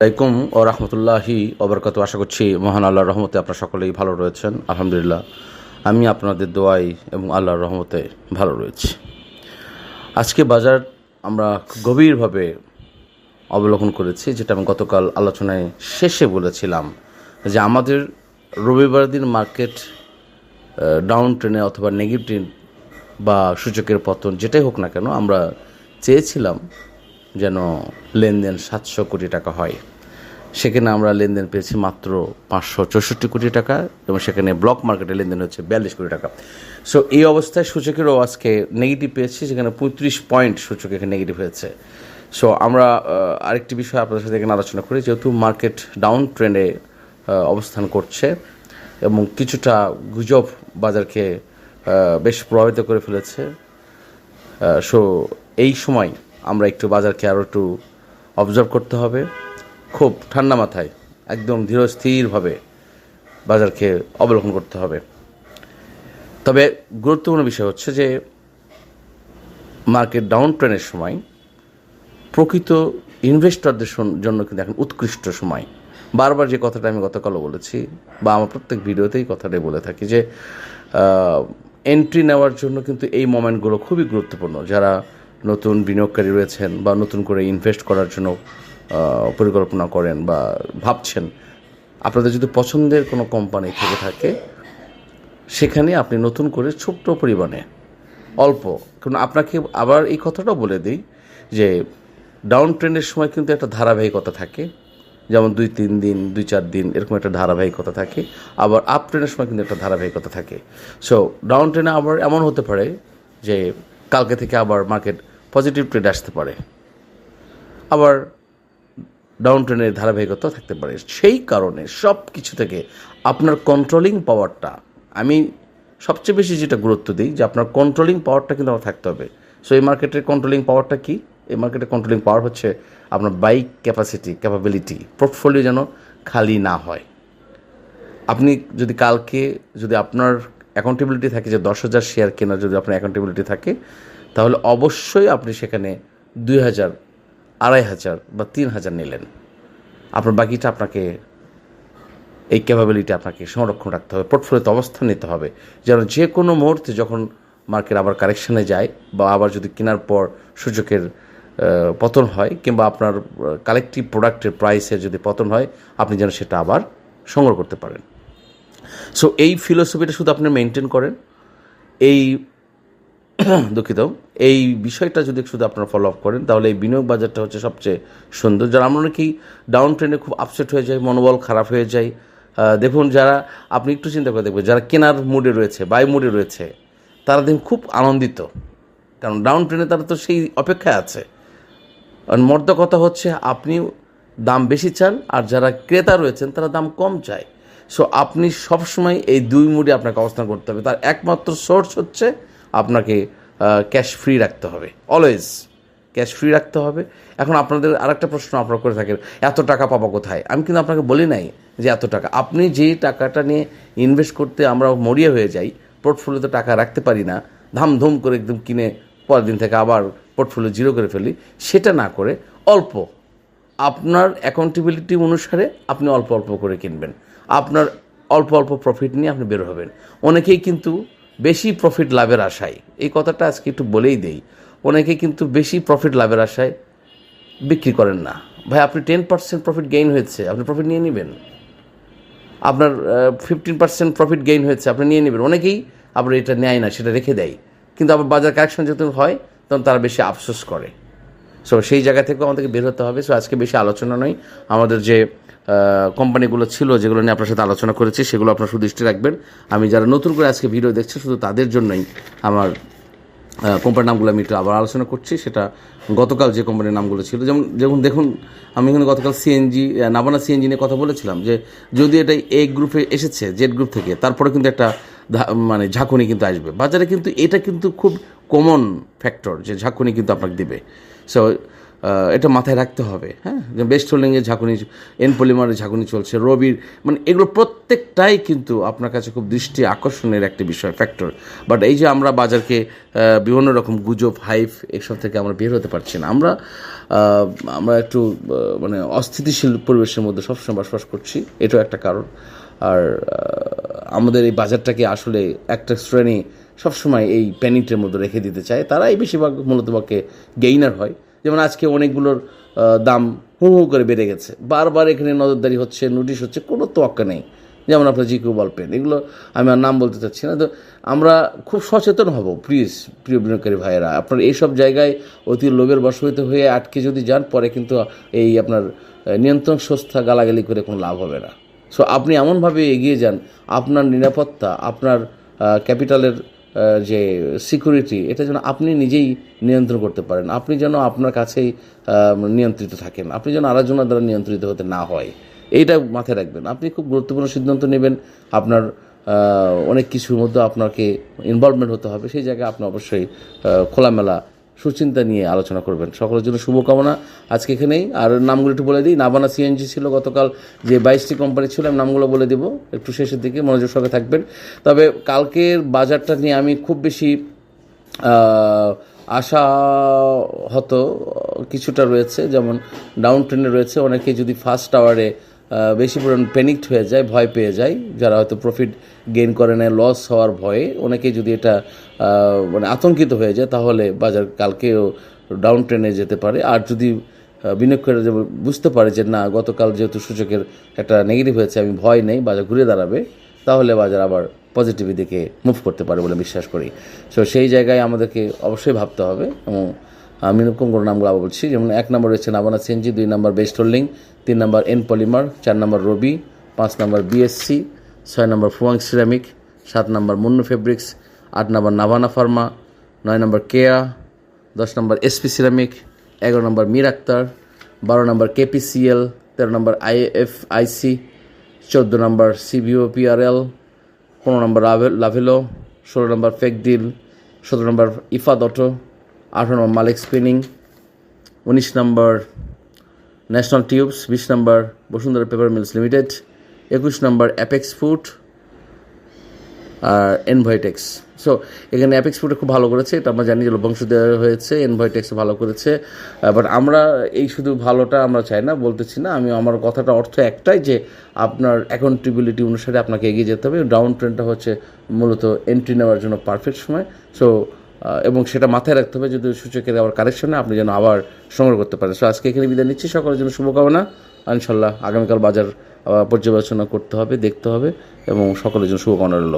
আলাইকুম ও রহমতুল্লাহি ওবরকাত। আশা করছি মহান আল্লাহর রহমতে আপনারা সকলেই ভালো রয়েছেন। আলহামদুলিল্লাহ, আমি আপনাদের দোয়াই এবং আল্লাহর রহমতে ভালো রয়েছি। আজকে বাজার আমরা গভীরভাবে অবলোকন করেছি, যেটা আমি গতকাল আলোচনায় শেষে বলেছিলাম যে আমাদের রবিবার দিন মার্কেট ডাউন ট্রেনে অথবা নেগেটিভ বা সূচকের পতন যেটাই হোক না কেন, আমরা চেয়েছিলাম যেন লেনদেন 700 কোটি টাকা হয়। সেখানে আমরা লেনদেন পেয়েছি মাত্র 564 কোটি টাকা, এবং সেখানে ব্লক মার্কেটে লেনদেন হচ্ছে 42 কোটি টাকা। সো এই অবস্থায় সূচকেরও আজকে নেগেটিভ পেয়েছি, যেখানে 35 পয়েন্ট সূচক এখানে নেগেটিভ হয়েছে। সো আমরা আরেকটি বিষয় আপনাদের সাথে এখানে আলোচনা করি, যেহেতু মার্কেট ডাউন ট্রেন্ডে অবস্থান করছে এবং কিছুটা গুজব বাজারকে বেশ প্রভাবিত করে ফেলেছে। সো এই সময় আমরা একটু বাজারকে আরও একটু অবজার্ভ করতে হবে, খুব ঠান্ডা মাথায় একদম ধীরস্থিরভাবে বাজারকে অবলোকন করতে হবে। তবে গুরুত্বপূর্ণ বিষয় হচ্ছে যে মার্কেট ডাউন ট্রেনের সময় প্রকৃত ইনভেস্টরদের জন্য কিন্তু এখন উৎকৃষ্ট সময়। বারবার যে কথাটা আমি গতকালও বলেছি, বা আমার প্রত্যেক ভিডিওতেই কথাটাই বলে থাকি, যে এন্ট্রি নেওয়ার জন্য কিন্তু এই মোমেন্টগুলো খুবই গুরুত্বপূর্ণ। যারা নতুন বিনিয়োগকারী রয়েছেন বা নতুন করে ইনভেস্ট করার জন্য পরিকল্পনা করেন বা ভাবছেন, আপনাদের যদি পছন্দের কোনো কোম্পানি থেকে থাকে, সেখানে আপনি নতুন করে ছোট্ট পরিমাণে অল্প, কারণ আপনাকে আবার এই কথাটাও বলে দিই যে ডাউন ট্রেন্ডের সময় কিন্তু একটা ধারাবাহিকতা থাকে, যেমন 2-3 দিন 2-4 দিন এরকম একটা ধারাবাহিকতা থাকে। আবার আপ ট্রেনের সময় কিন্তু একটা ধারাবাহিকতা থাকে। সো ডাউন ট্রেনে আবার এমন হতে পারে যে কালকে থেকে আবার মার্কেট পজিটিভ ট্রেড আসতে পারে, আবার ডাউন ট্রেনের ধারাবাহিকতা থাকতে পারে। সেই কারণে সব কিছু থেকে আপনার কন্ট্রোলিং পাওয়ারটা, আমি সবচেয়ে বেশি যেটা গুরুত্ব দিই, যে আপনার কন্ট্রোলিং পাওয়ারটা কিন্তু আমার থাকতে হবে। সো এই মার্কেটের কন্ট্রোলিং পাওয়ারটা কি? এই মার্কেটের কন্ট্রোলিং পাওয়ার হচ্ছে আপনার বাইক ক্যাপাবিলিটি, পোর্টফোলিও যেন খালি না হয়। আপনি যদি কালকে যদি আপনার অ্যাকাউন্টেবিলিটি থাকে যে 10,000 শেয়ার কেনার, যদি আপনার অ্যাকাউন্টেবিলিটি থাকে, তাহলে অবশ্যই আপনি সেখানে 2,000, 2,500 বা 3,000 নিলেন। আপনার বাকিটা আপনাকে এই ক্যাপাবিলিটি আপনাকে সংরক্ষণ রাখতে হবে, পোর্টফোলিওতে অবস্থান নিতে হবে, যেন যে কোনো মুহূর্তে যখন মার্কেট আবার কারেকশানে যায় বা আবার যদি কেনার পর সূচকের পতন হয়, কিংবা আপনার কালেকটিভ প্রোডাক্টের প্রাইসের যদি পতন হয়, আপনি যেন সেটা আবার সংগ্রহ করতে পারেন। সো এই ফিলোসফিটা শুধু আপনি মেনটেন করেন, এই দুঃখিত, এই বিষয়টা যদি শুধু আপনারা ফলো আপ করেন, তাহলে এই বিনিয়োগ বাজারটা হচ্ছে সবচেয়ে সুন্দর। যারা আমরা অনেকেই ডাউন ট্রেন্ডে খুব আপসেট হয়ে যায়, মনোবল খারাপ হয়ে যায়। দেখুন, যারা আপনি একটু চিন্তা করে দেখবেন, যারা কেনার মুডে রয়েছে, বাই মুডে রয়েছে, তারা দেখুন খুব আনন্দিত, কারণ ডাউন ট্রেন্ডে তারা তো সেই অপেক্ষায় আছে। মর্দ কথা হচ্ছে আপনি দাম বেশি চান, আর যারা ক্রেতা রয়েছেন তারা দাম কম চায়। সো আপনি সবসময় এই দুই মুডে আপনাকে অবস্থান করতে হবে। তার একমাত্র সোর্স হচ্ছে আপনাকে ক্যাশ ফ্রি রাখতে হবে, অলওয়েজ ক্যাশ ফ্রি রাখতে হবে। এখন আপনাদের আরেকটা প্রশ্ন আপনারা করে থাকেন, এত টাকা পাবো কোথায়? আমি কিন্তু আপনাকে বলি নাই যে এত টাকা। আপনি যে টাকাটা নিয়ে ইনভেস্ট করতে আমরা মরিয়া হয়ে যাই, পোর্টফোলিওতে টাকা রাখতে পারি না, ধামধুম করে একদম কিনে পরের দিন থেকে আবার পোর্টফোলিও জিরো করে ফেলি, সেটা না করে অল্প, আপনার অ্যাকাউন্টেবিলিটি অনুসারে আপনি অল্প অল্প করে কিনবেন। আপনার অল্প অল্প প্রফিট নিয়ে আপনি বের হবেন। অনেকেই কিন্তু বেশি প্রফিট লাভের আশায়, এই কথাটা আজকে একটু বলেই দেই, অনেকেই কিন্তু বেশি প্রফিট লাভের আশায় বিক্রি করেন না। ভাই, আপনি 10% প্রফিট গেইন হয়েছে, আপনি প্রফিট নিয়ে নেবেন। আপনার 15% প্রফিট গেইন হয়েছে, আপনি নিয়ে নেবেন। অনেকেই আবার এটা নেয় না, সেটা রেখে দেয়, কিন্তু আবার বাজার কারেকশন যখন হয় তখন তারা বেশি আফসোস করে। সো সেই জায়গা থেকেও আমাদেরকে বের হতে হবে। সো আজকে বেশি আলোচনা নয়, আমাদের যে কোম্পানিগুলো ছিল যেগুলো নিয়ে আপনার সাথে আলোচনা করেছি, সেগুলো আপনার সুদৃষ্টি রাখবেন। আমি যারা নতুন করে আজকে ভিডিও দেখছে, শুধু তাদের জন্যই আমার কোম্পানির নামগুলো আমি একটু আবার আলোচনা করছি। সেটা গতকাল যে কোম্পানির নামগুলো ছিল, যেমন দেখুন, আমি এখানে গতকাল সিএনজি, নাভানা সিএনজি নিয়ে কথা বলেছিলাম, যে যদি এটা এ গ্রুপে এসেছে, জেড গ্রুপ থেকে, তারপরে কিন্তু একটা মানে ঝাঁকুনি কিন্তু আসবে বাজারে, কিন্তু এটা কিন্তু খুব কমন ফ্যাক্টর যে ঝাঁকুনি কিন্তু আপনাকে দিবে। সো এটা মাথায় রাখতে হবে। হ্যাঁ, বেস্ট হোল্ডিংয়ের ঝাঁকুনি, এন পলিমারের ঝাঁকুনি চলছে, রবির, মানে এগুলো প্রত্যেকটাই কিন্তু আপনার কাছে খুব দৃষ্টি আকর্ষণের একটি বিষয়, ফ্যাক্টর। বাট এই যে আমরা বাজারকে বিভিন্ন রকম গুজব, হাইপ এসব থেকে আমরা বের হতে পারছি না। আমরা একটু মানে অস্থিতিশীল পরিবেশের মধ্যে সবসময় বসবাস করছি, এটাও একটা কারণ। আর আমাদের এই বাজারটাকে আসলে একটা শ্রেণী সবসময় এই প্যানিকের মধ্যে রেখে দিতে চায়, তারাই বেশিরভাগ মূলত পক্ষে গেইনার হয়। যেমন আজকে অনেকগুলোর দাম হু হু করে বেড়ে গেছে, বারবার এখানে নজরদারি হচ্ছে, নোটিশ হচ্ছে, কোনো তোয়াক্কা নেই। যেমন আপনার জিকিউ বল পেন, এগুলো আমি আর নাম বলতে চাচ্ছি না। তো আমরা খুব সচেতন হব প্লিজ, প্রিয় বিনিয়োগকারী ভাইয়েরা। আপনার এইসব জায়গায় অতি লোভের বশবর্তী হয়ে আটকে যদি যান, পরে কিন্তু এই আপনার নিয়ন্ত্রণ সংস্থা গালাগালি করে কোনো লাভ হবে না। সো আপনি এমনভাবে এগিয়ে যান, আপনার নিরাপত্তা, আপনার ক্যাপিটালের যে সিকিউরিটি, এটা যেন আপনি নিজেই নিয়ন্ত্রণ করতে পারেন, আপনি যেন আপনার কাছেই নিয়ন্ত্রিত থাকেন, আপনি যেন আরেকজনের দ্বারা নিয়ন্ত্রিত হতে না হয়, এইটা মাথায় রাখবেন। আপনি খুব গুরুত্বপূর্ণ সিদ্ধান্ত নেবেন, আপনার অনেক কিছুর মধ্যে আপনাকে ইনভলভমেন্ট হতে হবে, সেই জায়গায় আপনি অবশ্যই খোলামেলা সুচিন্তা নিয়ে আলোচনা করবেন। সকলের জন্য শুভকামনা। আজকে এখানেই। আর নামগুলো একটু বলে দিই। নাভানা সিএনজি ছিল গতকাল, যে 22টি কোম্পানি ছিল, আমি নামগুলো বলে দেবো একটু শেষের দিকে, মনোযোগ সঙ্গে থাকবেন। তবে কালকের বাজারটা নিয়ে আমি খুব বেশি আশা হতো কিছুটা রয়েছে, যেমন ডাউন ট্রেন্ডে রয়েছে। অনেকে যদি ফার্স্ট আওয়ারে বেশি পরিমাণ প্যানিকড হয়ে যায়, ভয় পেয়ে যায়, যারা হয়তো প্রফিট গেইন করে নেয় লস হওয়ার ভয়ে, অনেকে যদি এটা মানে আতঙ্কিত হয়ে যায়, তাহলে বাজার কালকেও ডাউন ট্রেনে যেতে পারে। আর যদি বিনিয়োগকারীরা যে বুঝতে পারে যে না, গতকাল যেহেতু সূচকের একটা নেগেটিভ হয়েছে, আমি ভয় নেই, বাজার ঘুরে দাঁড়াবে, তাহলে বাজার আবার পজিটিভের দিকে মুভ করতে পারে বলে বিশ্বাস করি। সো সেই জায়গায় আমাদেরকে অবশ্যই ভাবতে হবে। এবং আমি এরকম কোনো নামগুলো আবার বলছি, যেমন 1 নম্বর রয়েছে নাভানা সিএনজি, 2 নম্বর বেস্ট হোল্ডিং, 3 নম্বর এন পলিমার, 4 নম্বর রবি, 5 নম্বর বিএসসি, 6 নম্বর ফুয়াং সিরামিক, 7 নম্বর মুন্নু ফেব্রিক্স, 8 নম্বর নাভানা ফার্মা, 9 নম্বর কেয়া, 10 নম্বর এসপি সিরামিক, 11 নম্বর মির আক্তার, 12 নম্বর কেপিসিএল, 13 নম্বর আইএফআইসি, 14 নম্বর সিবিওপিআরএল, 15 নম্বর লাভেলো, 16 নম্বর ফেকডিল, 17 নম্বর ইফাদ অটো, 18 নম্বর মালিক স্পিনিং, 19 নম্বর ন্যাশনাল টিউবস, 20 নম্বর বসুন্ধরা পেপার মিলস লিমিটেড, 21 নম্বর অ্যাপেক্স ফুড আর এনভয়টেক্স। সো এখানে অ্যাপেক্স ফুডে খুব ভালো করেছে, এটা আমরা জানি যে লভ্যাংশ দেওয়া হয়েছে। এনভয়টেক্সও ভালো করেছে, বাট আমরা এই শুধু ভালোটা আমরা চাই না, বলতেছি না আমি। আমার কথাটা অর্থ একটাই, যে আপনার অ্যাকাউন্টেবিলিটি অনুসারে আপনাকে এগিয়ে যেতে হবে। ডাউন ট্রেন্ডটা হচ্ছে মূলত এন্ট্রি নেওয়ার জন্য পারফেক্ট সময়। সো এবং সেটা মাথায় রাখতে হবে, যদি সূচকের আবার কারেকশনে আপনি যেন আবার সংগ্রহ করতে পারেন। সো আজকে এখানে বিদায় নিচ্ছি, সকলের জন্য শুভকামনা। ইনশাল্লাহ আগামীকাল বাজার পর্যালোচনা করতে হবে, দেখতে হবে, এবং সকলের জন্য শুভকামনা রইল।